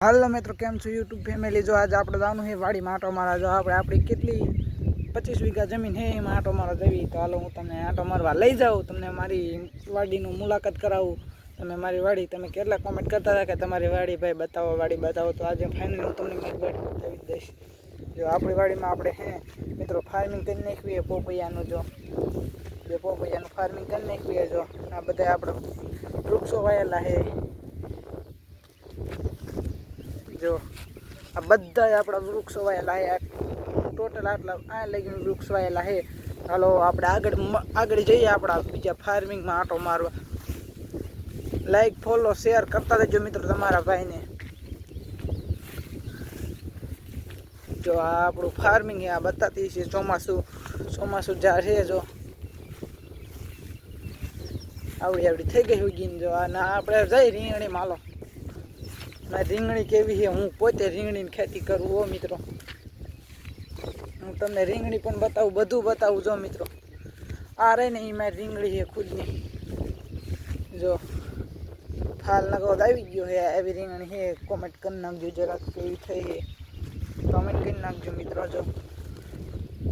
હાલો મિત્રો, કેમ છો યુટ્યુબ ફેમિલી? જો આજે આપણે જવાનું છે વાડીમાં આંટો મારવા. જો આપણી કેટલી 25 વીઘા જમીન છે, એમાં આંટો મારવા જવી. તો હાલો હું તમને આંટો મારવા લઈ જાઉં, તમને મારી વાડીનું મુલાકાત કરાવું. તમે મારી વાડી, તમે કેટલા કોમેન્ટ કરતા હતા કે તમારી વાડી ભાઈ બતાવો, વાડી બતાવો. તો આજે ફાઇનલી હું તમને મારી વાડી બતાવી દઈશ. જો આપણી વાડીમાં આપણે હે મિત્રો ફાર્મિંગ કરી નાખીએ પોપૈયાનું. જો પોપૈયાનું ફાર્મિંગ કરી નાખીએ. જો આ બધા આપણે વૃક્ષો વાયેલા છે. જો આ બધા આપણા વૃક્ષો વાયેલા છે, ટોટલ આટલા આ લગીને વૃક્ષ વાયેલા છે. હાલો આપણે આગળ જઈએ આપણા બીજા ફાર્મિંગમાં આંટો મારવા. લાઈક ફોલો શેર કરતા રહેજો મિત્રો તમારા ભાઈને. જો આ આપણું ફાર્મિંગ આ બતાતી છે. ચોમાસું જ્યાં છે, જો આવડી થઈ ગઈ ઉગીને. જો આ આપણે જઈ રીંગણી માલો. રીંગણી કેવી છે, હું પોતે રીંગણીની ખેતી કરું હો મિત્રો. હું તમને રીંગણી પણ બતાવું, બધું બતાવું. જો મિત્રો આ રહી ને એ મારી રીંગણી છે ખુદની. જો ફાલ નગોદ આવી ગયો છે, એવી રીંગણી છે. કોમેન્ટ કરી નાખજો જરાક કેવી થઈ છે, કોમેન્ટ કરી નાખજો મિત્રો. જો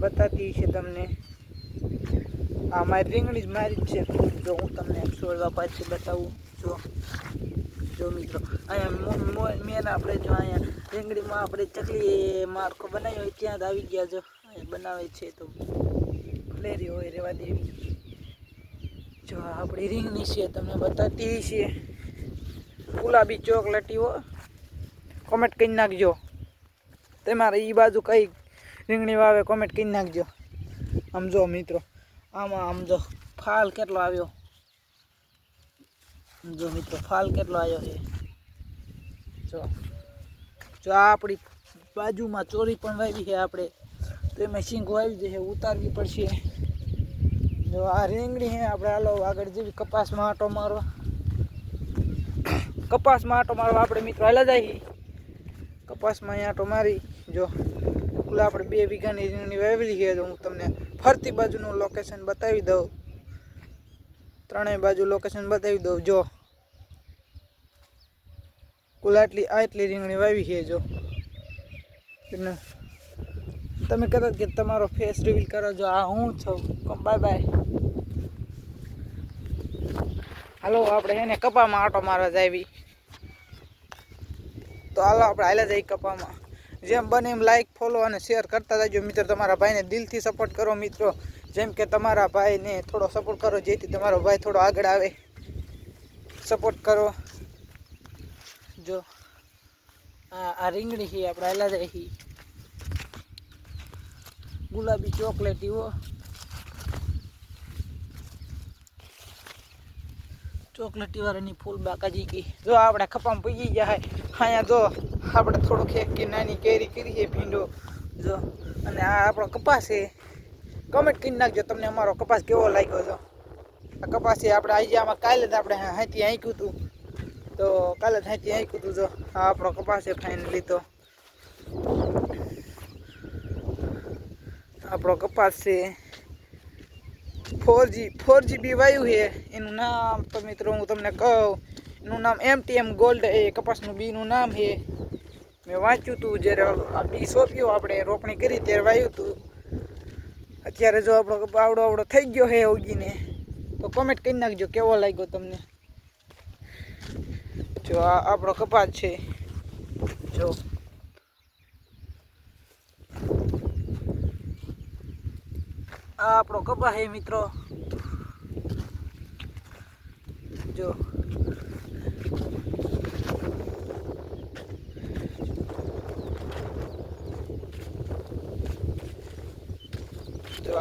બતાતી છે તમને. આ મારી રીંગણી જ મારી જ છે ખુદ. જો હું તમને છોડવા પાછી બતાવું. જો મિત્રો અહીંયા મેન આપણે જો અહીંયા રીંગણીમાં આપણે ચકલી માર્કો બનાવ્યો હોય ત્યાં જ આવી ગયા. જો અહીંયા બનાવે છે તો ફલેરી હોય રેવા દેવી. જો આપણી રીંગણી છે તમને બતાતી છે, ગુલાબી ચોકલેટી હો. કોમેન્ટ કરી નાખજો તમારે એ બાજુ કઈ રીંગણી વાવે, કોમેન્ટ કરી નાખજો. આમ જો મિત્રો આમ જો ફાલ કેટલો આવ્યો. જો મિત્રો ફાલ કેટલો આવ્યો છે. જો આ આપણી બાજુમાં ચોરી પણ વાવી છે આપણે, તો એમાં શીંગો આવી જશે, ઉતારવી પડશે. જો આ રીંગણી છે આપણે. હાલો આગળ જેવી કપાસમાં આંટો મારવા. આપણે મિત્રો હાલા જાય કપાસમાં આંટો મારી. જો આપણે 2 વીઘાની રીંગણી વાવેલી છે. હું તમને ફરતી બાજુનું લોકેશન બતાવી દઉં, ત્રણેય બાજુ લોકેશન બતાવી દઉં. જો કુલ આટલી રીંગણી વાવી છે. જો તમે કદાચ કે તમારો ફેસ રિવીલ કરો. જો આ હું છું. Bye bye. હાલો આપણે એને કપામાં આંટો મારવા જાવી. તો હાલો આપણે હાલ્યા જઈએ કપામાં. જેમ બને એમ લાઈક ફોલો અને શેર કરતા જજો મિત્રો. તમારા ભાઈને દિલથી સપોર્ટ કરો મિત્રો. જેમ કે તમારા ભાઈને થોડો સપોર્ટ કરો, જેથી તમારો ભાઈ થોડો આગળ આવે. સપોર્ટ કરો. જો આ રીંગણી છે આપણે હાલ્યા જાય. ગુલાબી ચોકલેટી હો, ચોકલેટી વાળાની ફૂલ બાકાજી કી. જો આપણે ખપામાં પગી ગયા. અહીંયા જો આપણે થોડોક એક નાની કેરી કરી છે, ભીંડો. જો અને આ આપણો કપાસ છે. કમેન્ટ કરી નાખજો તમને અમારો કપાસ કેવો લાગ્યો. જો આ કપાસ છે આપણે આજે આમાં કાલે જ આપણે હાથી આંક્યું હતું. તો કાલે જ હાથી આંક્યું હતું. જો આ આપણો કપાસ છે ફાઇનલી. તો આપણો કપાસ છે 4GB વાયુ છે. એનું નામ તો મિત્રો હું તમને કહું, એનું નામ MTM ગોલ્ડ એ કપાસનું બીનું નામ છે. મેં વાંચ્યું હતું જ્યારે આ બી સોંપ્યું, આપણે રોપણી કરી ત્યારે વાવ્યું હતું. અત્યારે જો આપણો કપાસ આવડો થઈ ગયો છે ઉગીને. તો કોમેન્ટ કરી નાખજો કેવો લાગ્યો તમને. જો આ આપણો કપાસ છે. જો આ આપણો કપાસ છે મિત્રો. જો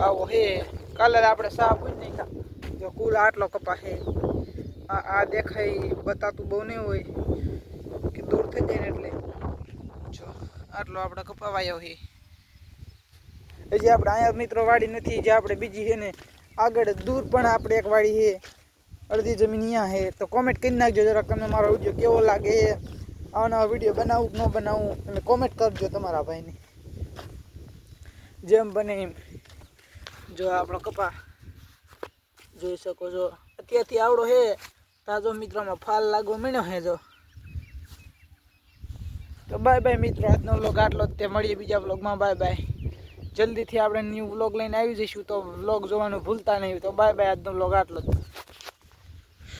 આવો હે. કલર આપણે સાફ હોય નહીં. જો કુલ આટલો કપાસ છે. આ દેખાય બતાતું બહુ નહીં હોય કે દૂર થઈ જાય ને એટલે. જો આટલો આપણે કપાવાયો છે. હજી આપણે અહીંયા મિત્રો વાડી નથી, જે આપણે બીજી છે ને આગળ દૂર પણ આપણે એક વાડી છે. અડધી જમીન અહીંયા છે. તો કોમેન્ટ કરી નાખજો જરાક તમને મારો વિડીયો કેવો લાગે. આવા નવા વિડીયો બનાવું કે ન બનાવું તમે કોમેન્ટ કરજો તમારા ભાઈને. જેમ બને એમ. જો આપણો કપા જોઈ શકો છો, અત્યારથી આવડો છે તાજો મિત્રોમાં ફાલ લાગવો મીણ્યો છે. જો તો બાય બાય મિત્રો, આજનો વ્લોગ આટલો જ તે. મળીએ બીજા વ્લોગમાં. Bye bye. જલ્દીથી આપણે ન્યૂ વ્લોગ લઈને આવી જઈશું, તો વ્લોગ જોવાનું ભૂલતા નહીં. તો બાય બાય, આજનો વ્લોગ આટલો જ.